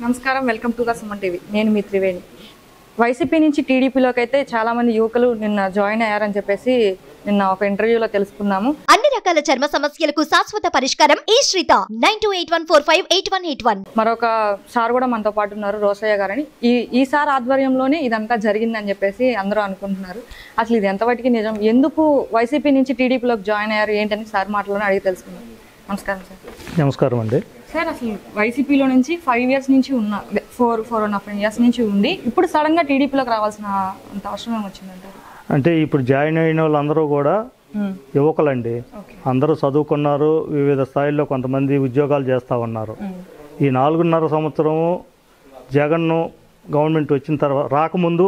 నమస్కారం, welcome to the Suman TV. నేను మీ Triveni. YCP నుంచి టీడీపీలోకి అయితే చాలా మంది యువకులు నిన్న జాయిన్ అయ్యారని చెప్పేసి నిన్న ఒక ఇంటర్వ్యూలో తెలుసుకున్నాము. అన్ని రకాల చర్మ సమస్యలకు శాశ్వత పరిష్కారం ఈ శ్రీత 9281458181. మరొక సార్ కూడా మనతో పాటు ఉన్నారు, రోసయ్య గారని. ఈ సార్ ఆధ్వర్యంలోనే ఇదంతా జరిగిందని చెప్పేసి అందరూ అనుకుంటున్నారు. అసలు ఇది ఎంతవరకు నిజం, ఎందుకు వైసీపీ నుంచి టీడీపీలోకి జాయిన్ అయ్యారు ఏంటని సార్ మాటలోనే అడిగి తెలుసుకున్నాం. నమస్కారం సార్. నమస్కారం అండి. సార్, అసలు వైసీపీలో నుంచి 5 years నుంచి ఉన్న 4.5 years నుంచి ఉండి ఇప్పుడు సడన్గా టీడీపీలోకి రావాల్సిన అంత అవసరం వచ్చిందంటారు? అంటే ఇప్పుడు జాయిన్ అయిన వాళ్ళందరూ కూడా యువకులండి. అందరూ చదువుకున్నారు, వివిధ స్థాయిల్లో కొంతమంది ఉద్యోగాలు చేస్తూ ఉన్నారు. ఈ 4.5 సంవత్సరము జగన్ గవర్నమెంట్ వచ్చిన తర్వాత రాకముందు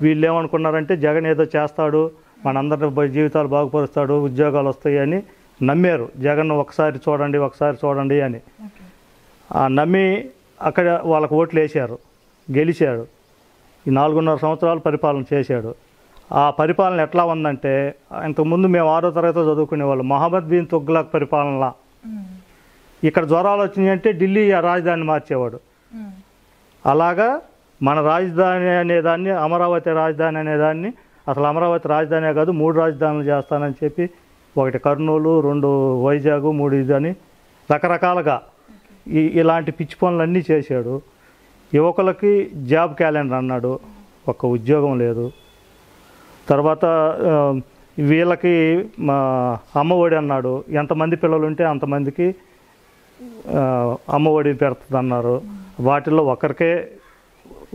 వీళ్ళు ఏమనుకున్నారంటే జగన్ ఏదో చేస్తాడు, మనందరి జీవితాలు బాగుపరుస్తాడు, ఉద్యోగాలు వస్తాయి అని నమ్మారు. జగన్ ఒకసారి చూడండి అని నమ్మి అక్కడ వాళ్ళకు ఓట్లు వేశారు, గెలిచాడు. ఈ 4.5 సంవత్సరాలు పరిపాలన చేశాడు. ఆ పరిపాలన ఎట్లా ఉందంటే, ఇంతకుముందు మేము 6వ తరగతిలో చదువుకునే వాళ్ళు మహమ్మద్ బిన్ తుగ్లక్ పరిపాలనలా. ఇక్కడ జ్వరాలు వచ్చినాయంటే ఢిల్లీ రాజధాని మార్చేవాడు. అలాగా మన రాజధాని అనేదాన్ని, అమరావతి రాజధాని అనేదాన్ని అసలు అమరావతి రాజధానే కాదు 3 రాజధానులు చేస్తానని చెప్పి, 1 కర్నూలు, 2 వైజాగ్, 3 ఇదని రకరకాలుగా ఇలాంటి పిచ్చి పనులన్నీ చేశాడు. యువకులకి జాబ్ క్యాలెండర్ అన్నాడు, ఒక్క ఉద్యోగం లేదు. తర్వాత వీళ్ళకి అమ్మఒడి అన్నాడు, ఎంతమంది పిల్లలు ఉంటే అంతమందికి అమ్మఒడి పెడుతుంది అన్నారు. వాటిల్లో ఒకరికే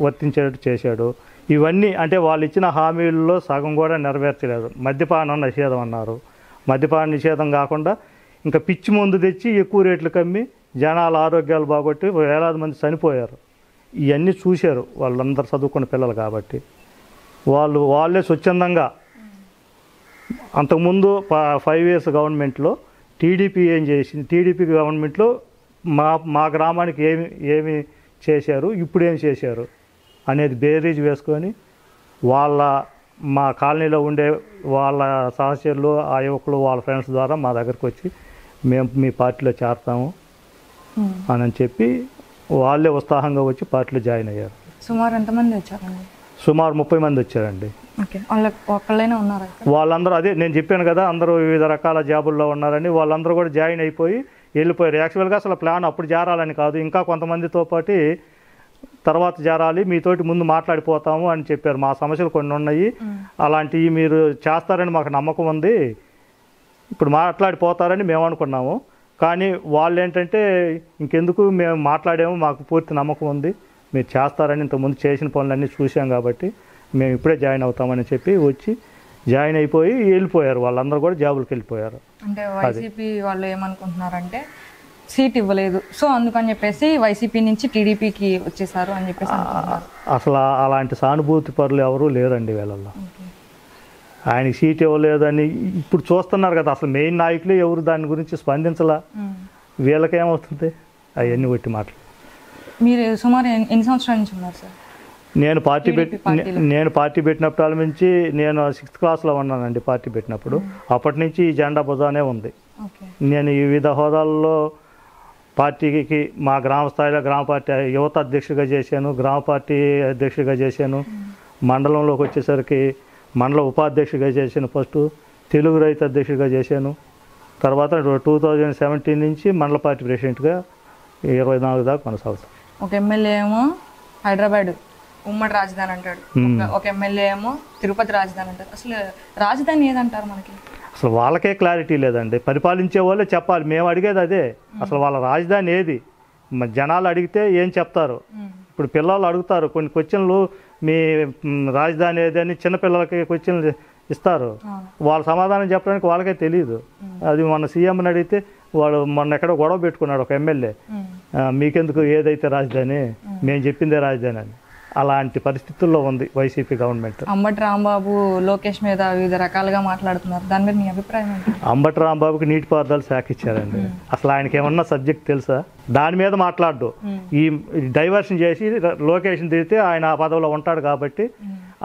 వర్తించేటట్టు చేశాడు. ఇవన్నీ అంటే వాళ్ళు ఇచ్చిన హామీల్లో సగం కూడా నెరవేర్చలేదు. మద్యపానం నిషేధం అన్నారు, మద్యపాన నిషేధం కాకుండా ఇంకా పిచ్చి మందు తెచ్చి ఎక్కువ రేట్లు కమ్మి జనాల ఆరోగ్యాలు బాగొట్టి వేలాది మంది చనిపోయారు. ఇవన్నీ చూశారు వాళ్ళందరూ చదువుకున్న పిల్లలు కాబట్టి. వాళ్ళే స్వచ్ఛందంగా అంతకుముందు 5 years గవర్నమెంట్లో టీడీపీ ఏం చేసింది, టీడీపీ గవర్నమెంట్లో మా గ్రామానికి ఏమి చేశారు, ఇప్పుడు ఏం చేశారు అనేది బేరీజ్ వేసుకొని మా కాలనీలో ఉండే వాళ్ళ సహచరులు, ఆ యువకులు, వాళ్ళ ఫ్రెండ్స్ ద్వారా మా దగ్గరికి వచ్చి మేము మీ పార్టీలో చేరతాము అని చెప్పి వాళ్ళే ఉత్సాహంగా వచ్చి పార్టీలో జాయిన్ అయ్యారు. సుమారు ఎంతమంది వచ్చారండి? సుమారు 30 మంది వచ్చారండి. వాళ్ళందరూ అదే నేను చెప్పాను కదా, అందరూ వివిధ రకాల జాబుల్లో ఉన్నారని. వాళ్ళందరూ కూడా జాయిన్ అయిపోయి వెళ్ళిపోయారు. యాక్చువల్గా అసలు ప్లాన్ అప్పుడు చేరాలని కాదు, ఇంకా కొంతమందితో పాటు తర్వాత చేరాలి, మీతోటి ముందు మాట్లాడిపోతాము అని చెప్పారు. మా సమస్యలు కొన్ని ఉన్నాయి, అలాంటివి మీరు చేస్తారని మాకు నమ్మకం ఉంది, ఇప్పుడు మాట్లాడిపోతారని మేము అనుకున్నాము. కానీ వాళ్ళు ఏంటంటే ఇంకెందుకు, మేము మాట్లాడాము, మాకు పూర్తి నమ్మకం ఉంది, మీరు చేస్తారని, ఇంతకుముందు చేసిన పనులన్నీ చూసాం కాబట్టి మేము ఇప్పుడే జాయిన్ అవుతామని చెప్పి వచ్చి జాయిన్ అయిపోయి వెళ్ళిపోయారు. వాళ్ళందరూ కూడా జాబులకు వెళ్ళిపోయారు. అంటే వైసీపీ వాళ్ళు ఏమనుకుంటున్నారంటే సీట్ ఇవ్వలేదు, సో అందుకని చెప్పేసి వైసీపీ నుంచి టీడీపీకి వచ్చేసారు అని చెప్పేసి. అసలు అలాంటి సానుభూతి పరులు ఎవరూ లేరండి వీళ్ళల్లో. ఆయనకి సీట్ ఇవ్వలేదని ఇప్పుడు చూస్తున్నారు కదా, అసలు మెయిన్ నాయకులే ఎవరు దాని గురించి స్పందించలా. వీళ్ళకేమవుతుంది అవన్నీ కొట్టి మాటలు. మీరు సుమారు ఎన్ని సంవత్సరాల నుంచి ఉన్నారు సార్? నేను పార్టీ పెట్టినప్పటి నుంచి నేను 6th classలో ఉన్నానండి. పార్టీ పెట్టినప్పుడు అప్పటి నుంచి ఈ జెండా భుజానే ఉంది. నేను వివిధ హోదాల్లో పార్టీకి మా గ్రామ స్థాయిలో గ్రామ పార్టీ యువత అధ్యక్షుడిగా చేశాను, గ్రామ పార్టీ అధ్యక్షుడిగా చేశాను, మండలంలోకి వచ్చేసరికి మండల ఉపాధ్యక్షుడిగా చేశాను, ఫస్ట్ తెలుగు రైతు అధ్యక్షుడిగా చేశాను. తర్వాత 2017 నుంచి మండల పార్టీ ప్రెసిడెంట్గా 24 దాకా కొనసాగుతాను. ఒక ఎమ్మెల్యే ఏమో హైదరాబాద్ ఉమ్మడి రాజధాని అంటాడు, ఒక ఎమ్మెల్యే ఏమో తిరుపతి రాజధాని అంటారు. అసలు రాజధాని ఏదంటారు మనకి? అసలు వాళ్ళకే క్లారిటీ లేదండి. పరిపాలించే వాళ్ళే చెప్పాలి. మేము అడిగేది అదే, అసలు వాళ్ళ రాజధాని ఏది? జనాలు అడిగితే ఏం చెప్తారు? ఇప్పుడు పిల్లలు అడుగుతారు కొన్ని క్వశ్చన్లు, మీ రాజధాని ఏది అని చిన్నపిల్లలకి క్వశ్చన్లు ఇస్తారు. వాళ్ళ సమాధానం చెప్పడానికి వాళ్ళకే తెలియదు. అది మన సీఎంని అడిగితే వాడు మొన్న ఎక్కడో గొడవ పెట్టుకున్నాడు ఒక ఎమ్మెల్యే, మీకెందుకు ఏదైతే రాజధాని, మేము చెప్పిందే రాజధాని అని. అలాంటి పరిస్థితుల్లో ఉంది వైసీపీ గవర్నమెంట్. అంబటి రాంబాబు లోకేష్ మీద వివిధ రకాలుగా మాట్లాడుతున్నారు, దాని మీద మీ అభిప్రాయం ఏంటి? అంబటి రాంబాబుకి నీటిపారుదల శాఖ ఇచ్చారండి. అసలు ఆయనకి ఏమన్నా సబ్జెక్ట్ తెలుసా? దాని మీద మాట్లాడు. ఈ డైవర్షన్ చేసి లోకేష్ని తిరిగితే ఆయన ఆ పదవిలో ఉంటాడు కాబట్టి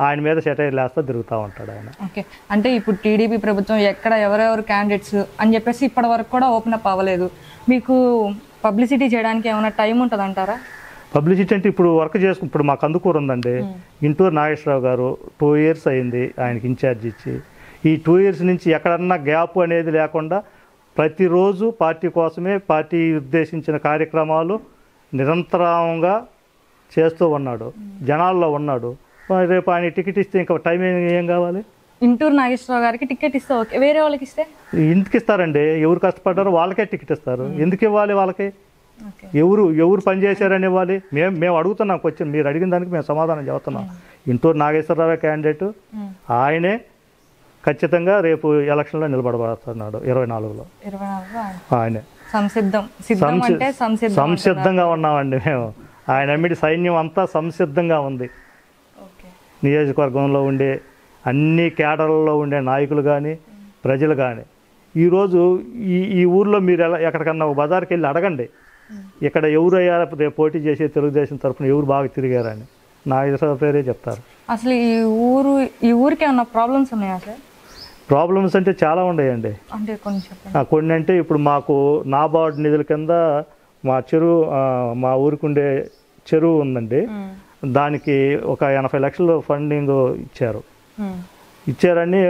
ఆయన మీద సెటైర్ లేస్తా తిరుగుతూ ఉంటాడు ఆయన. ఓకే, అంటే ఇప్పుడు టీడీపీ ప్రభుత్వం ఎక్కడ ఎవరెవరు క్యాండిడేట్స్ అని చెప్పేసి ఇప్పటి వరకు కూడా ఓపెన్ అప్ అవ్వలేదు. మీకు పబ్లిసిటీ చేయడానికి ఏమైనా టైం ఉంటుంది అంటారా? పబ్లిసిటీ అంటే ఇప్పుడు వర్క్ ఇప్పుడు మా కందుకూరు ఉందండి, ఇంటూరు నాగేశ్వరరావు గారు 2 years అయింది ఆయనకి ఇన్ఛార్జ్ ఇచ్చి. ఈ 2 years నుంచి ఎక్కడన్నా గ్యాప్ అనేది లేకుండా ప్రతిరోజు పార్టీ కోసమే, పార్టీ ఉద్దేశించిన కార్యక్రమాలు నిరంతరంగా చేస్తూ ఉన్నాడు, జనాల్లో ఉన్నాడు. రేపు ఆయన టికెట్ ఇస్తే ఇంకా టైం ఏం కావాలి? ఇంటూరు నాగేశ్వరరావు గారికి టికెట్ ఇస్తే ఓకే, వేరే వాళ్ళకి ఇస్తే ఎందుకు ఇస్తారండి? ఎవరు కష్టపడ్డారో వాళ్ళకే టికెట్ ఇస్తారు. ఎందుకు ఇవ్వాలి వాళ్ళకి? ఎవరు పని చేశారని ఇవ్వాలి? మేము అడుగుతున్నాం క్వశ్చన్, మీరు అడిగిన దానికి మేము సమాధానం చెబుతున్నాం. ఇంటూరు నాగేశ్వరరావే క్యాండిడేట్, ఆయనే ఖచ్చితంగా రేపు ఎలక్షన్లో నిలబడబడుతున్నాడు 24లో. ఆయనే సంసిద్ధంగా ఉన్నామండి మేము. ఆయన అమ్మిడి సైన్యం అంతా సంసిద్ధంగా ఉంది. నియోజకవర్గంలో ఉండే అన్ని కేడర్లలో ఉండే నాయకులు కానీ ప్రజలు కానీ ఈరోజు ఈ ఊర్లో మీరు ఎక్కడికన్నా ఒక బజార్కి వెళ్ళి అడగండి, ఇక్కడ ఎవరు అయ్యారు రేపు పోటీ చేసే తెలుగుదేశం తరఫున ఎవరు బాగా తిరిగారని నాగేశ్వర పేరే చెప్తారు. అసలు ఈ ఊరికి ఏమన్నా ప్రాబ్లమ్స్ ఉన్నాయా సార్? ప్రాబ్లమ్స్ అంటే చాలా ఉన్నాయండి. అంటే కొన్ని అంటే ఇప్పుడు మాకు నాబార్డ్ నిధుల కింద మా ఊరికి ఉండే చెరువు ఉందండి, దానికి ఒక 80 లక్షలు ఫండింగ్ ఇచ్చారని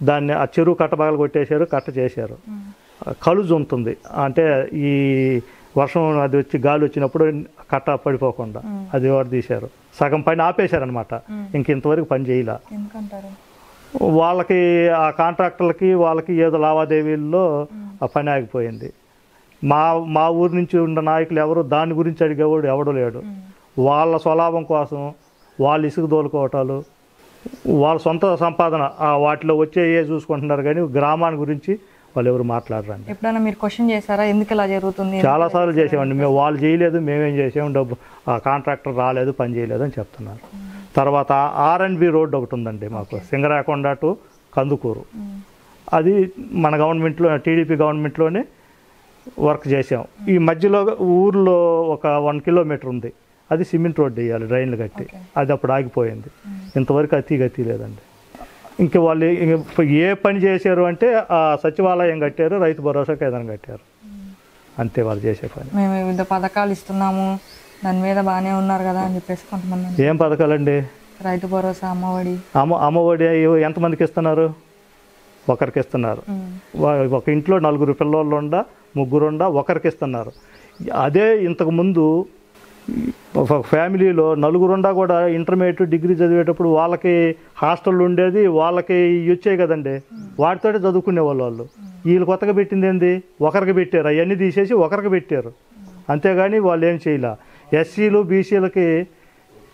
దాన్ని ఆ చెరువు కట్టబాగలు కొట్టేశారు, కట్ట చేశారు. కలుజు ఉంటుంది అంటే ఈ వర్షం అది వచ్చి గాలి వచ్చినప్పుడు కట్ట పడిపోకుండా అది ఎవరు తీశారు, సగం పని ఆపేశారనమాట. ఇంతవరకు పని చేయలే. వాళ్ళకి ఆ కాంట్రాక్టర్లకి వాళ్ళకి ఏదో లావాదేవీల్లో ఆ పని ఆగిపోయింది. మా ఊరి నుంచి ఉన్న నాయకులు ఎవరు దాని గురించి అడిగేవాడు ఎవడో లేడు. వాళ్ళ స్వలాభం కోసం వాళ్ళు ఇసుక దోలుకోవటాలు, వాళ్ళ సొంత సంపాదన వాటిలో వచ్చే చూసుకుంటున్నారు కానీ గ్రామాన్ని గురించి వాళ్ళు ఎవరు మాట్లాడరండి. ఎప్పుడైనా మీరు క్వశ్చన్ చేశారా ఎందుకు ఇలా జరుగుతుంది? చాలాసార్లు చేసామండి. మేము వాళ్ళు చేయలేదు, మేమేం చేసాము, డబ్బు ఆ కాంట్రాక్టర్ రాలేదు, పని చేయలేదు అని చెప్తున్నారు. తర్వాత R&B రోడ్డు ఒకటి ఉందండి మాకు, సింగరాకొండ టు కందుకూరు. అది మన గవర్నమెంట్లో టీడీపీ గవర్నమెంట్లోనే వర్క్ చేసాం. ఈ మధ్యలో ఊర్లో ఒక 1 kilometer ఉంది, అది సిమెంట్ రోడ్డు వేయాలి డ్రైన్లు కట్టి, అది అప్పుడు ఆగిపోయింది. ఇంతవరకు గతి లేదండి. ఇంకా వాళ్ళు ఏ పని చేశారు అంటే ఆ సచివాలయం కట్టారు, రైతు భరోసా కేంద్రం కట్టారు, అంతే వాళ్ళు చేసే పని. మేము వివిధ పథకాలు ఇస్తున్నాము, దాని మీద బాగానే ఉన్నారు కదా అని చెప్పేసి కొంతమంది. ఏం పథకాలండి? రైతు భరోసా, అమ్మఒడి. అమ్మఒడి ఎంతమందికి ఇస్తున్నారు? ఒకరికి ఇస్తున్నారు. ఒక ఇంట్లో 4 పిల్లలు ఉండా 3 ఉండా ఒకరికి ఇస్తున్నారు. అదే ఇంతకుముందు ఒక ఫ్యామిలీలో 4 ఉండా కూడా ఇంటర్మీడియట్ డిగ్రీ చదివేటప్పుడు వాళ్ళకి హాస్టల్ ఉండేది, వాళ్ళకి వచ్చాయి కదండి, వాటితోటే చదువుకునే వాళ్ళు. వీళ్ళు కొత్తగా పెట్టింది ఏంది? ఒకరికి పెట్టారు, అవన్నీ తీసేసి ఒకరికి పెట్టారు, అంతేగాని వాళ్ళు ఏం చేయలే. ఎస్సీలు బీసీలకి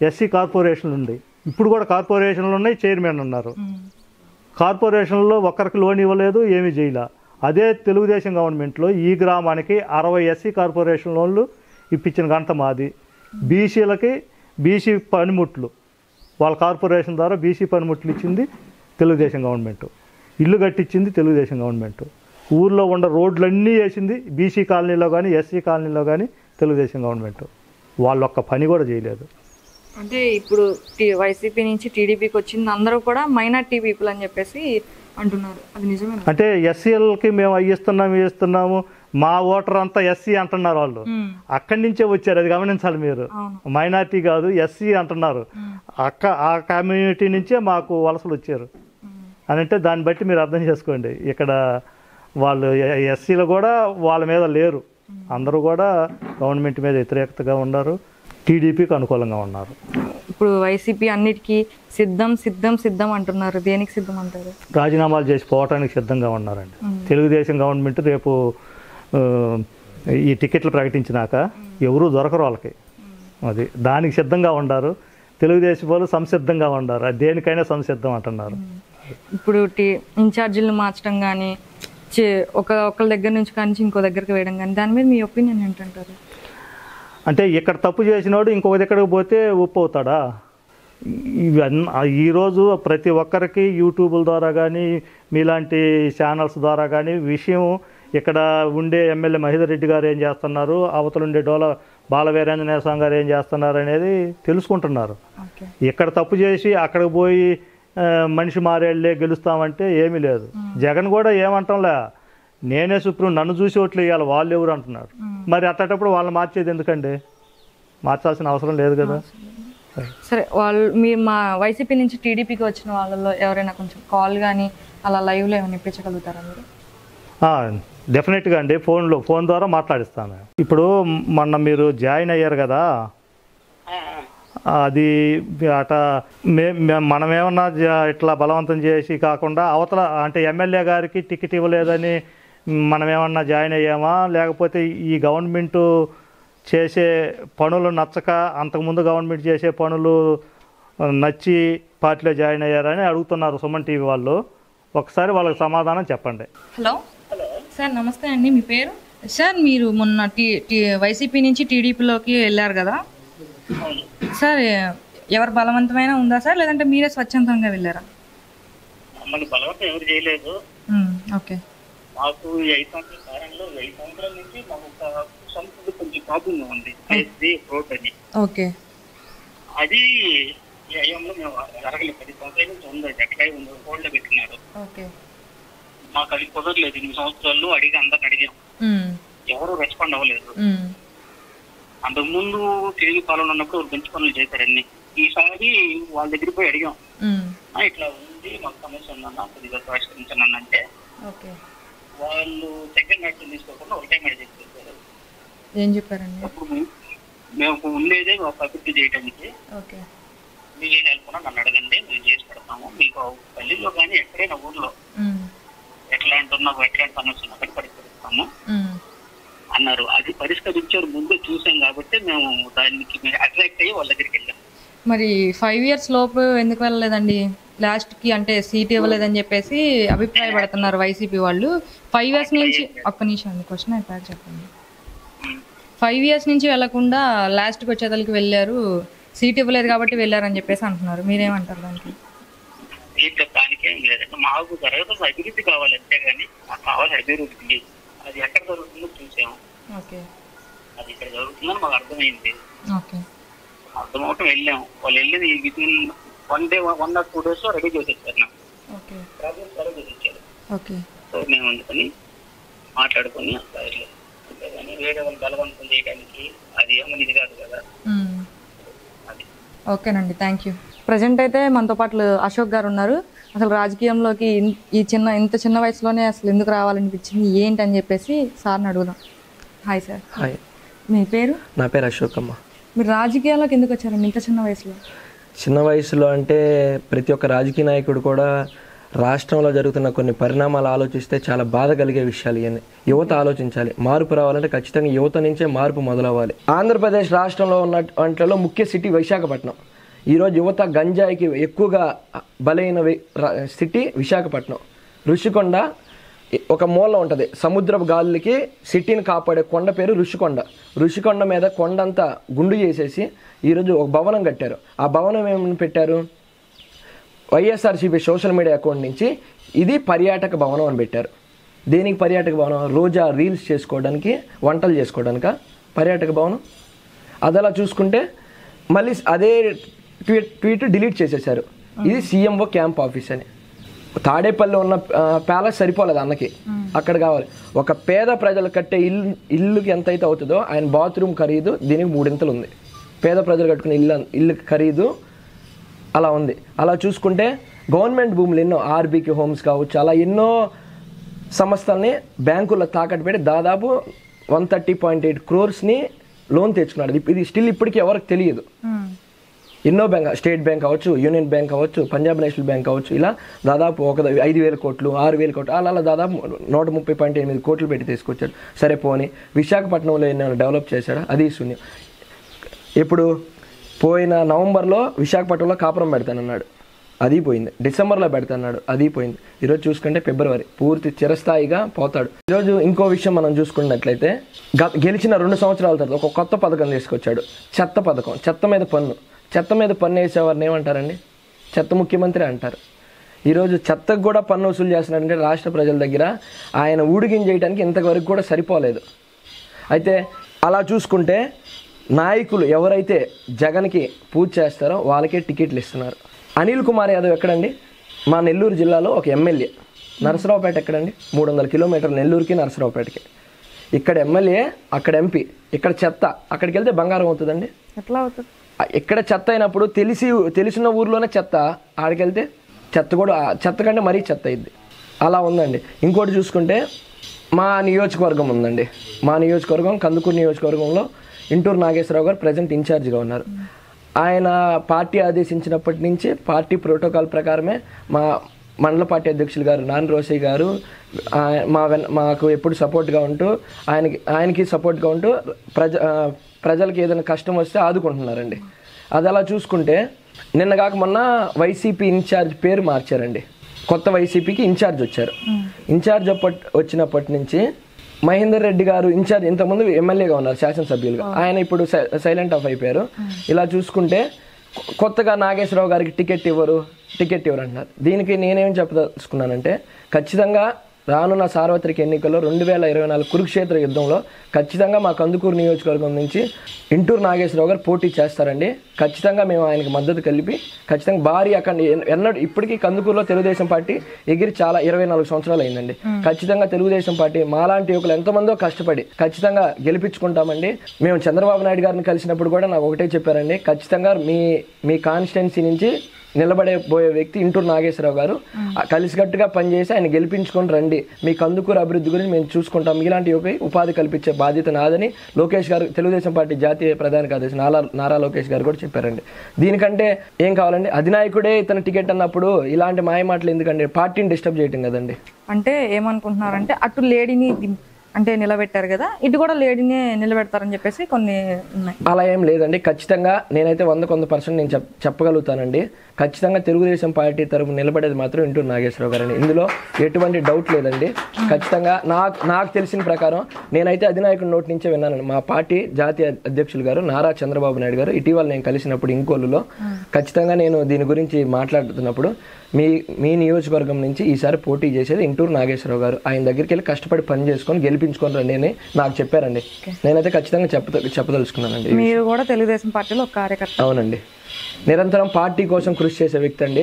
ఎస్సీ కార్పొరేషన్లు ఉంది, ఇప్పుడు కూడా కార్పొరేషన్లు ఉన్నాయి, చైర్మన్ ఉన్నారు. కార్పొరేషన్లో ఒక్కరికి లోన్ ఇవ్వలేదు, ఏమీ చేయలే. అదే తెలుగుదేశం గవర్నమెంట్లో ఈ గ్రామానికి 60 ఎస్సీ కార్పొరేషన్ లోన్లు ఇప్పించిన ఘనత మాది. బీసీలకి బీసీ పనిముట్లు వాళ్ళ కార్పొరేషన్ ద్వారా బీసీ పనిముట్లు ఇచ్చింది తెలుగుదేశం గవర్నమెంట్, ఇల్లు కట్టించింది తెలుగుదేశం గవర్నమెంట్, ఊర్లో ఉన్న రోడ్లన్నీ వేసింది బీసీ కాలనీలో కానీ ఎస్సీ కాలనీలో కానీ తెలుగుదేశం గవర్నమెంట్. వాళ్ళు ఒక్క పని కూడా చేయలేదు. అంటే ఇప్పుడు వైసీపీ నుంచి టీడీపీకి వచ్చింది అందరూ కూడా మైనార్టీ పీపుల్ అని చెప్పేసి అంటున్నారు, అది నిజమే? అంటే ఎస్సీలకి మేము ఇస్తున్నాము, మా ఓటర్ అంతా ఎస్సీ అంటున్నారు వాళ్ళు. అక్కడి నుంచే వచ్చారు, అది గమనించాలి మీరు. మైనార్టీ కాదు, ఎస్సీ అంటున్నారు. ఆ కమ్యూనిటీ నుంచే మాకు వలసలు వచ్చారు అని అంటే దాన్ని బట్టి మీరు అర్థం చేసుకోండి. ఇక్కడ వాళ్ళు ఎస్సీలు కూడా వాళ్ళ మీద లేరు, అందరూ కూడా గవర్నమెంట్ మీద వ్యతిరేకతగా ఉన్నారు, టీడీపీకి అనుకూలంగా ఉన్నారు. ఇప్పుడు వైసీపీ అన్నిటికీ సిద్ధం అంటున్నారు, దేనికి సిద్ధం అంటారు? రాజీనామాలు చేసి పోవటానికి సిద్ధంగా ఉన్నారండి. తెలుగుదేశం గవర్నమెంట్ రేపు ఈ టికెట్లు ప్రకటించినాక ఎవరూ దొరకరు వాళ్ళకి, అది దానికి సిద్ధంగా ఉన్నారు. తెలుగుదేశం వాళ్ళు సంసిద్ధంగా ఉన్నారు, దేనికైనా సంసిద్ధం అంటున్నారు. ఇప్పుడు ఇన్ఛార్జీలను మార్చడం కానీ ఒకళ్ళ దగ్గర నుంచి కానీ ఇంకో దగ్గరికి వేయడం కానీ దాని మీద మీ ఒపీనియన్ ఏంటంటారు? అంటే ఇక్కడ తప్పు చేసినోడు ఇంకొక దగ్గరకు పోతే ఒప్పు అవుతాడా? ఈరోజు ప్రతి ఒక్కరికి యూట్యూబ్ల ద్వారా కానీ మీలాంటి ఛానల్స్ ద్వారా కానీ విషయం ఇక్కడ ఉండే ఎమ్మెల్యే మహేందర్ రెడ్డి గారు ఏం చేస్తున్నారు, అవతల ఉండే బాలవీరాంజనేయ స్వామి గారు ఏం చేస్తున్నారు అనేది తెలుసుకుంటున్నారు. ఇక్కడ తప్పు చేసి అక్కడికి పోయి మనిషి మారేళ్లే గెలుస్తామంటే ఏమీ లేదు. జగన్ కూడా ఏమంటాంలే, నేనే సుప్రీం, నన్ను చూసి ఓట్లు వేయాలి, వాళ్ళు ఎవరు అంటున్నారు. మరి అట్టేటప్పుడు వాళ్ళని మార్చేది ఎందుకండి? మార్చాల్సిన అవసరం లేదు కదా. సరే, వాళ్ళు మీరు మా వైసీపీ నుంచి టీడీపీకి వచ్చిన వాళ్ళలో ఎవరైనా కొంచెం కాల్ కానీ అలా లైవ్లో ఏమైనా ఇప్పించగలుగుతారా మీరు? డెఫినెట్గా అండి, ఫోన్ ద్వారా మాట్లాడిస్తాను. ఇప్పుడు మొన్న మీరు జాయిన్ అయ్యారు కదా, అది అట మనమేమన్నా ఇట్లా బలవంతం చేసి కాకుండా అవతల అంటే ఎమ్మెల్యే గారికి టికెట్ ఇవ్వలేదని మనమేమన్నా జాయిన్ అయ్యామా, లేకపోతే ఈ గవర్నమెంటు చేసే పనులు నచ్చక అంతకుముందు గవర్నమెంట్ చేసే పనులు నచ్చి పార్టీలో జాయిన్ అయ్యారని అడుగుతున్నారు సుమన్ టీవీ వాళ్ళు. ఒకసారి వాళ్ళకి సమాధానం చెప్పండి. హలో సార్, నమస్తే అండి. మీ పేరు? సార్, మీరు మొన్న వైసీపీ నుంచి టీడీపీలోకి వెళ్ళారు కదా సార్, ఎవరు బలవంతమైన ఉందా సార్, లేదంటే మీరే స్వచ్ఛందంగా వెళ్ళారా? మమ్మల్ని బలవంతం ఎవరు చేయలేదు. ఓకే. మాకు 5 సంవత్సరాల కాలంలో 5 సంవత్సరాల నుంచి మాకు ఒక సొంత కొంచెం ప్రాబ్లం ఉంది, రోడ్ అని. ఓకే. అది ఈ అయ్యంలో మేము జరగలేదు. 10 సంవత్సరాల నుంచి ఉంది, ఎక్కడ ఉంది, రోడ్లో పెట్టినారు. ఓకే. మాకు అది కుదరలేదు. 8 సంవత్సరాలు అందరిని అడిగాం, ఎవరు రెస్పాండ్ అవ్వలేదు. అంతకుముందు తిరిగి పాలన ఉన్నప్పుడు మంచి పనులు చేశారన్ని. ఈసారి వాళ్ళ దగ్గరికి పోయి అడిగాం, ఇట్లా ఉంది మాకు సమస్య ఉందన్నా, కొద్దిగా పరిష్కరించండి అంటే వాళ్ళు సెకండ్ యాక్షన్ తీసుకోకుండా ఒకటే మాట చెప్పారు. ఏం చెప్పారండి? అప్పుడు మేము ఉండేదే ఒక అభివృద్ధి చేయడానికి, మీకు ఏం హెల్ప్ ఉన్నా నన్ను అడగండి, మేము చేసి పెడతాము. మీకు పల్లెల్లో కానీ ఎక్కడైనా ఊర్లో ఎట్లాంటి సమస్య ఉన్నా అక్కడ పరిష్కరిస్తాము అన్నారు. అది పరిష్కరించారు, ముందు చూసాం కాబట్టి మేము దానికి అట్రాక్ట్ అయ్యి వాళ్ళ దగ్గరికి వెళ్ళాం. మరి 5 years లోపు ఎందుకు వెళ్ళలేదండి? లాస్ట్కి అంటే సీట్ ఇవ్వలేదని చెప్పేసి అభిప్రాయపడుతున్నారు వైసీపీ వాళ్ళు. 5 years నుంచి ఒక్క నిమిషం అండి, క్వశ్చన్ అయిపోయాక చెప్పండి. 5 years నుంచి వెళ్లకుండా లాస్ట్కి వచ్చేదలకి వెళ్ళారు, సీట్ ఇవ్వలేదు కాబట్టి వెళ్ళారని చెప్పేసి అంటున్నారు. మీరేమంటారు దానికి? దానికి ఏం లేదంటే మాకు జరగదు, అభివృద్ధి కావాలి అంతేగాని మాకు కావాలి అభివృద్ధి. అది ఎక్కడ జరుగుతుందో చూసాము, అది ఇక్కడ జరుగుతుందని మాకు అర్థమైంది. అర్థమవటం వెళ్ళాము. వాళ్ళు వెళ్ళేది వితిన్ 1 day 1 or 2 days లో రెడీ చేసేసారు. నాకు ప్రాబ్లమ్స్ రెడీ చేసేసారు. సో మేము అందుకని మాట్లాడుకొని అంతేగాని వేరే వాళ్ళు బలవంతం చేయడానికి అది ఏమని ఇది కాదు కదా. అది ఓకేనండి, థ్యాంక్ యూ. ప్రజెంట్ అయితే మనతో పాటు అశోక్ గారు ఉన్నారు. అసలు రాజకీయంలోకి ఇంత చిన్న వయసులోనే అసలు ఎందుకు రావాలనిపించింది ఏంటని చెప్పేసి సార్ని అడుగుదాం. Hi sir. హాయ్. మీ పేరు? నా పేరు అశోక్ అమ్మ. మీరు రాజకీయాల్లోకి ఎందుకు వచ్చారండి ఇంత చిన్న వయసులో? చిన్న వయసులో అంటే ప్రతి ఒక్క రాజకీయ నాయకుడు కూడా రాష్ట్రంలో జరుగుతున్న కొన్ని పరిణామాలు ఆలోచిస్తే చాలా బాధ కలిగే విషయాలు ఇవన్నీ. యువత ఆలోచించాలి. మార్పు రావాలంటే ఖచ్చితంగా యువత నుంచే మార్పు మొదలవ్వాలి. ఆంధ్రప్రదేశ్ రాష్ట్రంలో ఉన్న వాటిలో ముఖ్య సిటీ విశాఖపట్నం. ఈరోజు యువత గంజాయికి ఎక్కువగా బలైన సిటీ విశాఖపట్నం. ఋషికొండ ఒక మూల ఉంటుంది. సముద్రపు గాలులకి సిటీని కాపాడే కొండ పేరు ఋషికొండ. ఋషికొండ మీద కొండంతా గుండు చేసేసి ఈరోజు ఒక భవనం కట్టారు. ఆ భవనం ఏమని పెట్టారు? వైఎస్ఆర్సీపీ సోషల్ మీడియా అకౌంట్ నుంచి ఇది పర్యాటక భవనం అని పెట్టారు. దేనికి పర్యాటక భవనం? రోజా రీల్స్ చేసుకోవడానికి, వంటలు చేసుకోవడానిక పర్యాటక భవనం? అదలా చూసుకుంటే మళ్ళీ అదే ట్వీట్ డిలీట్ చేసేసారు. ఇది సీఎంఓ క్యాంప్ ఆఫీస్ అని. తాడేపల్లి ఉన్న ప్యాలెస్ సరిపోలేదు అన్నకి, అక్కడ కావాలి. ఒక పేద ప్రజలు కట్టే ఇల్లుకి ఎంత అయితే అవుతుందో ఆయన బాత్రూమ్ ఖరీదు దీనికి 3 ఇంతలు ఉంది. పేద ప్రజలు కట్టుకునే ఇల్లు ఖరీదు అలా ఉంది. అలా చూసుకుంటే గవర్నమెంట్ భూములు ఎన్నో, ఆర్బీకి హోమ్స్ కావచ్చు, అలా ఎన్నో సంస్థల్ని బ్యాంకుల్లో తాకట్టు పెట్టి దాదాపు 130.8 crores లోన్ తెచ్చుకున్నాడు. ఇది స్టిల్ ఇప్పటికీ ఎవరికి తెలియదు. ఎన్నో బ్యాంక్, స్టేట్ బ్యాంక్ కావచ్చు, యూనియన్ బ్యాంక్ కావచ్చు, పంజాబ్ నేషనల్ బ్యాంక్ కావచ్చు, ఇలా దాదాపు 5,000 కోట్లు 6,000 కోట్లు అలా దాదాపు 130.8 కోట్లు పెట్టి తీసుకొచ్చాడు. సరే పోనీ విశాఖపట్నంలో ఏమైనా డెవలప్ చేశాడా? అది శూన్యం. ఇప్పుడు పోయిన నవంబర్లో విశాఖపట్నంలో కాపురం పెడతానన్నాడు, అది పోయింది. డిసెంబర్లో పెడతాన్నాడు, అది పోయింది. ఈరోజు చూసుకుంటే ఫిబ్రవరి, పూర్తి చిరస్థాయిగా పోతాడు. ఈరోజు ఇంకో విషయం మనం చూసుకున్నట్లయితే గెలిచిన 2 సంవత్సరాల తర్వాత ఒక కొత్త పథకం తీసుకొచ్చాడు. చెత్త పథకం. చెత్త మీద పన్ను వేసేవారిని ఏమంటారండి? చెత్త ముఖ్యమంత్రి అంటారు. ఈరోజు చెత్తకు కూడా పన్ను వసూలు చేస్తున్నాడంటే రాష్ట్ర ప్రజల దగ్గర ఆయన ఊడిగించేయడానికి ఇంతవరకు కూడా సరిపోలేదు. అయితే అలా చూసుకుంటే నాయకులు ఎవరైతే జగన్కి పూజ చేస్తారో వాళ్ళకే టికెట్లు ఇస్తున్నారు. అనిల్ కుమార్ యాదవ్ ఎక్కడండి? మా నెల్లూరు జిల్లాలో ఒక ఎమ్మెల్యే. నరసరావుపేట ఎక్కడండి? 300 కిలోమీటర్లు నెల్లూరుకి నరసరావుపేటకి. ఇక్కడ ఎమ్మెల్యే, అక్కడ ఎంపీ, ఇక్కడ చెత్త, అక్కడికి వెళ్తే బంగారం అవుతుందండి? ఎట్లా అవుతుంది? ఇక్కడ చెత్త అయినప్పుడు తెలిసిన ఊర్లోనే చెత్త, ఆడికి వెళ్తే చెత్త కూడా చెత్త కంటే మరీ చెత్త అయింది. అలా ఉందండి. ఇంకోటి చూసుకుంటే మా నియోజకవర్గం ఉందండి. మా నియోజకవర్గం కందుకూరు నియోజకవర్గంలో ఇంటూరు నాగేశ్వరరావు గారు ప్రజెంట్ ఇన్ఛార్జిగా ఉన్నారు. ఆయన పార్టీ ఆదేశించినప్పటి నుంచి పార్టీ ప్రోటోకాల్ ప్రకారమే మా మండల పార్టీ అధ్యక్షులు గారు నారాయణ రోసయ్య గారు మాకు ఎప్పుడు సపోర్ట్గా ఉంటూ ఆయనకి సపోర్ట్గా ఉంటూ ప్రజలకి ఏదైనా కష్టం వస్తే ఆదుకుంటున్నారండి. అది అలా చూసుకుంటే నిన్న కాక మొన్న వైసీపీ ఇన్ఛార్జ్ పేరు మార్చారండి. కొత్త వైసీపీకి ఇన్ఛార్జ్ వచ్చారు. ఇన్ఛార్జ్ వచ్చినప్పటి నుంచి మహేందర్ రెడ్డి గారు ఇన్ఛార్జ్, ఇంతకుముందు ఎమ్మెల్యేగా ఉన్నారు, శాసనసభ్యులుగా. ఆయన ఇప్పుడు సైలెంట్ ఆఫ్ అయిపోయారు. ఇలా చూసుకుంటే కొత్తగా నాగేశ్వరరావు గారికి టికెట్ ఇవ్వరు అంటున్నారు. దీనికి నేనేం చెప్పదలుచుకున్నానంటే, ఖచ్చితంగా రానున్న సార్వత్రిక ఎన్నికల్లో 2024 కురుక్షేత్ర యుద్ధంలో ఖచ్చితంగా మా కందుకూరు నియోజకవర్గం నుంచి ఇంటూరు నాగేశ్వరరావు గారు పోటీ చేస్తారండి. ఖచ్చితంగా మేము ఆయనకి మద్దతు కలిపి ఖచ్చితంగా భారీ అక్కడ ఇప్పటికీ కందుకూరులో తెలుగుదేశం పార్టీ ఎగిరి చాలా 24 సంవత్సరాలు అయిందండి. ఖచ్చితంగా తెలుగుదేశం పార్టీ మాలాంటి యువకులు ఎంతమందో కష్టపడి ఖచ్చితంగా గెలిపించుకుంటామండి. మేము చంద్రబాబు నాయుడు గారిని కలిసినప్పుడు కూడా నాకు ఒకటే చెప్పారండి, ఖచ్చితంగా మీ కాన్స్టిట్యున్సీ నుంచి నిలబడబోయే వ్యక్తి ఇంటూరు నాగేశ్వరరావు గారు, కలిసికట్టుగా పనిచేసి ఆయన గెలిపించుకొని రండి, మీ కందుకూరు అభివృద్ధి గురించి మేము చూసుకుంటాం, ఇలాంటి యువకులకి ఉపాధి కల్పించే బాధ్యత నాదని లోకేష్ గారు, తెలుగుదేశం పార్టీ జాతీయ ప్రధాన కార్యదర్శి నారా లోకేష్ గారు కూడా చెప్పారండి. దీనికంటే ఏం కావాలండి? అధినాయకుడే ఇతను టికెట్ అన్నప్పుడు ఇలాంటి మాయ మాటలు ఎందుకండి? పార్టీని డిస్టర్బ్ చేయటం కదండి. అంటే ఏమనుకుంటున్నారంటే, అటు లేడీని అంటే నిలబెట్టారు కదా, ఇటు కూడా లేడీనే నిలబెడతారని చెప్పేసి కొన్ని ఉన్నాయి. అలా ఏం లేదండి. ఖచ్చితంగా నేనైతే 100% నేను చెప్పగలుగుతానండి. ఖచ్చితంగా తెలుగుదేశం పార్టీ తరఫున నిలబడేది మాత్రం ఇంటూరు నాగేశ్వరరావు గారండి. ఇందులో ఎటువంటి డౌట్ లేదండి. ఖచ్చితంగా నాకు తెలిసిన ప్రకారం నేనైతే అధినాయకుడి నోటి నుంచే విన్నానండి. మా పార్టీ జాతీయ అధ్యక్షులు గారు నారా చంద్రబాబు నాయుడు గారు ఇటీవల నేను కలిసినప్పుడు ఇంకోలులో ఖచ్చితంగా నేను దీని గురించి మాట్లాడుతున్నప్పుడు, మీ నియోజకవర్గం నుంచి ఈసారి పోటీ చేసేది ఇంటూరు నాగేశ్వరరావు గారు, ఆయన దగ్గరికి వెళ్ళి కష్టపడి పని చేసుకొని గెలిపించుకొని రండి అని నాకు చెప్పారండి. నేనైతే ఖచ్చితంగా చెప్పదలుచుకున్నానండి. మీరు కూడా తెలుగుదేశం పార్టీలో ఒక కార్యకర్త? అవునండి. నిరంతరం పార్టీ కోసం కృషి చేసే వ్యక్తి అండి.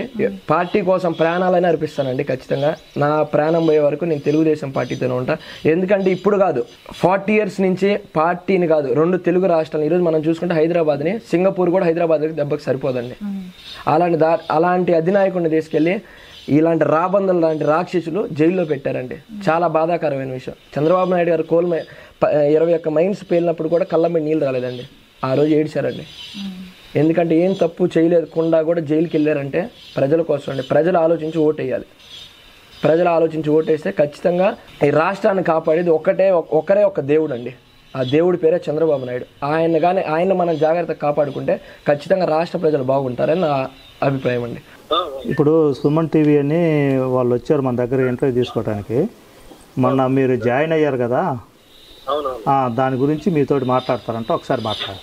పార్టీ కోసం ప్రాణాలైనా అర్పిస్తానండి. ఖచ్చితంగా నా ప్రాణం పోయే వరకు నేను తెలుగుదేశం పార్టీతోనే ఉంటా. ఎందుకంటే ఇప్పుడు కాదు, 40 years నుంచి పార్టీని కాదు, 2 తెలుగు రాష్ట్రాలు ఈరోజు మనం చూసుకుంటే హైదరాబాద్ని, సింగపూర్ కూడా హైదరాబాద్కి దెబ్బకి సరిపోదండి. అలాంటి అధినాయకుడిని తీసుకెళ్ళి ఇలాంటి రాబందులు లాంటి రాక్షసులు జైల్లో పెట్టారండి. చాలా బాధాకరమైన విషయం. చంద్రబాబు నాయుడు గారు 21 మైన్స్ పేలినప్పుడు కూడా కళ్ళ మీద నీళ్ళు రాలేదండి. ఆ రోజు ఏడ్చారండి. ఎందుకంటే ఏం తప్పు చేయలేకుండా కూడా జైలుకి వెళ్ళారంటే ప్రజల కోసం అండి. ప్రజలు ఆలోచించి ఓటేయాలి. ప్రజలు ఆలోచించి ఓటేస్తే ఖచ్చితంగా ఈ రాష్ట్రాన్ని కాపాడేది ఒకరే ఒక దేవుడు అండి. ఆ దేవుడి పేరే చంద్రబాబు నాయుడు. ఆయన మనం జాగ్రత్తగా కాపాడుకుంటే ఖచ్చితంగా రాష్ట్ర ప్రజలు బాగుంటారని నా అభిప్రాయం అండి. ఇప్పుడు సుమన్ టీవీ అని వాళ్ళు వచ్చారు మన దగ్గర ఇంటర్వ్యూ తీసుకోవడానికి. మొన్న మీరు జాయిన్ అయ్యారు కదా, దాని గురించి మీతోటి మాట్లాడతారంట. ఒకసారి మాట్లాడారు.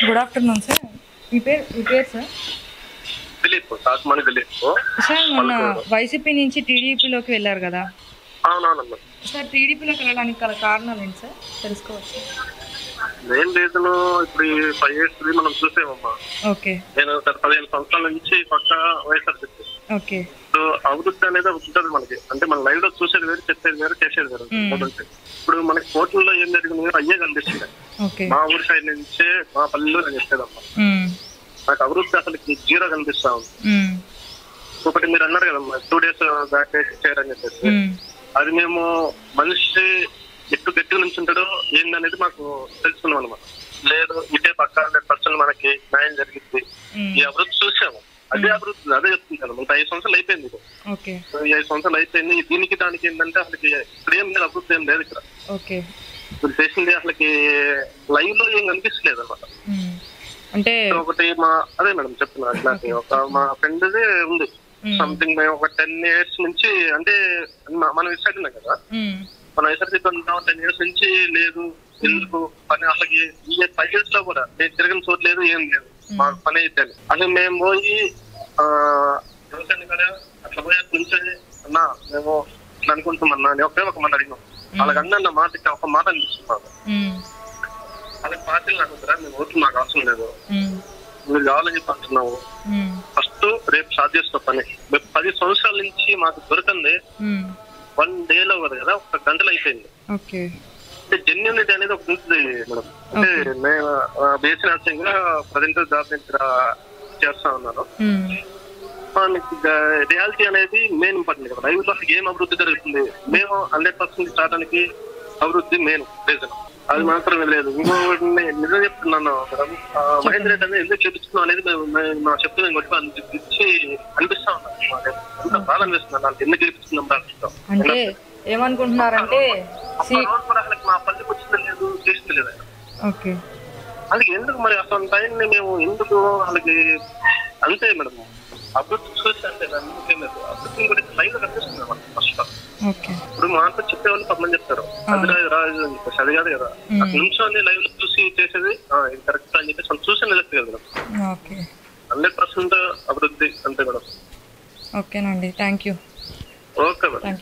Good afternoon sir. మీ పేరు సార్? సార్, మొన్న వైసీపీ నుంచి టీడీపీలోకి వెళ్ళారు కదా సార్, టీడీపీలోకి వెళ్ళడానికి గల కారణాలు ఏంటి సార్, తెలుసుకోవచ్చు? మెయిన్ రీజన్ ఇప్పుడు 5 years మనం చూసామమ్మా. ఓకే. నేను 15 సంవత్సరాల నుంచి పక్క వైఎస్ఆర్సీపీ. ఓకే. అభివృద్ధి అనేది ఉంటుంది మనకి. అంటే మన లైవ్ లో చూసేది వేరు, చెప్పేది వేరు, చేసేది వేరు. ఇప్పుడు మనకి కోర్టుల్లో ఏం జరిగింది అయ్యే కనిపిస్తుంది. మా ఊరి సైడ్ నుంచే మా పల్లెల్లో నేను చెప్పేదమ్మా. నాకు అభివృద్ధి అసలు 0 కనిపిస్తా ఉంది. ఒకటి మీరు అన్నారు కదమ్మా 2 days బ్యాక్ చేయరని చెప్పేసి, అది మేము మనిషి ఎట్టు గట్టిగా నుంచి ఉంటాడో ఏందనేది మాకు తెలుసుకున్నాం అనమాట. లేదు ఇదే పక్క 100% మనకి న్యాయం జరిగింది. ఈ అభివృద్ధి చూసాము, అదే అభివృద్ధి, అదే చెప్తుంటాను. మనకి 5 సంవత్సరాలు అయిపోయింది. 5 సంవత్సరాలు అయిపోయింది. దీనికి దానికి ఏంటంటే అసలుకి ఇక్కడ ఏం లేదు, అభివృద్ధి ఏం లేదు. ఇక్కడ ఇప్పుడు చేసింది అసలుకి లైవ్ లో ఏం కనిపిస్తలేదు అనమాట. అంటే ఒకటి అదే మేడం చెప్తున్నా, అట్లాంటి మా ఫ్రెండ్ ఉంది సంథింగ్. మేము ఒక 10 years నుంచి, అంటే మనం ఇస్తాడు కదా, మన ఎస్ఆర్సీ 10 years నుంచి లేదు. ఎందుకు పని అసలుకి ఈ 5 years లో కూడా నేను తిరగని చోటు లేదు, ఏం లేదు. మా పని అయితే అసలు మేము పోయి వ్యవసాయం కదా అట్లా పోయే నుంచి అన్నా మేము ఇట్లా అనుకుంటున్నామన్నా అని ఒక మాట అడిగినాం. వాళ్ళకి అన్న మాట ఒక మాట అనిపిస్తున్నాను. వాళ్ళకి పార్టీలు నాకు వద్దురా, మేము ఓట్లు నాకు అవసరం లేదు, మీరు కావాలని చెప్పి అంటున్నాము. ఫస్ట్ రేపు స్టార్ట్ చేస్తున్న పని 10 సంవత్సరాల నుంచి మాకు దొరకండి 1 day లో కదా, 1 గంటలో అయిపోయింది. జెన్యూనిటీ అనేది ఒకటి ఉంటుంది మేడం. అంటే నేను బేస్ నర్సింగ్ గా ప్రజెంట్ జాబ్ చేస్తా ఉన్నాను. రియాలిటీ అనేది మెయిన్ ఇంపార్టెంట్ కదా. లైవ్ లో ఏం అభివృద్ధి జరుగుతుంది, మేము 100% చాటానికి అభివృద్ధి మెయిన్ రీజన్, అది మాత్రమే లేదు. ఇంకొకటి నిజం చెప్తున్నాను మేడం, మహేంద్ర రెడ్డి అనేది ఎందుకు చేపిస్తున్నాం అనేది మేము చెప్తే ఇచ్చి అనిపిస్తా ఉన్నాను. అంత బాగా అనిపిస్తున్నాను నాకు ఎందుకు గెలిపిస్తున్నాం అనిపిస్తాం. అంటే ఏమనుకుంటున్నారంటే మా పల్లెకి వచ్చింది లేదు, చేసింది లేదు. ఓకే, అందుకే ఎందుకు మరి అసలు టైంని మేము ఎందుకు వాళ్ళకి అంతే మేడం అభివృద్ధి చూసి అంటే అందుకే లేదు అభివృద్ధి కూడా లైవ్ లో కనిపిస్తుంది ఫస్ట్. ఇప్పుడు మాతో చెప్పేవాళ్ళు కొంతమంది చెప్తారు అది రాజు అని చెప్పేసి, అది కాదు కదా. నిమిషాన్ని లైవ్ లో చూసి చేసేది ఇది కరెక్ట్ అని చెప్పేసి మనం చూసి నిలెక్ట్ కదా మేడం. 100% అభివృద్ధి అంతే మేడం. ఓకేనండి, థ్యాంక్ యూ. Okay madam.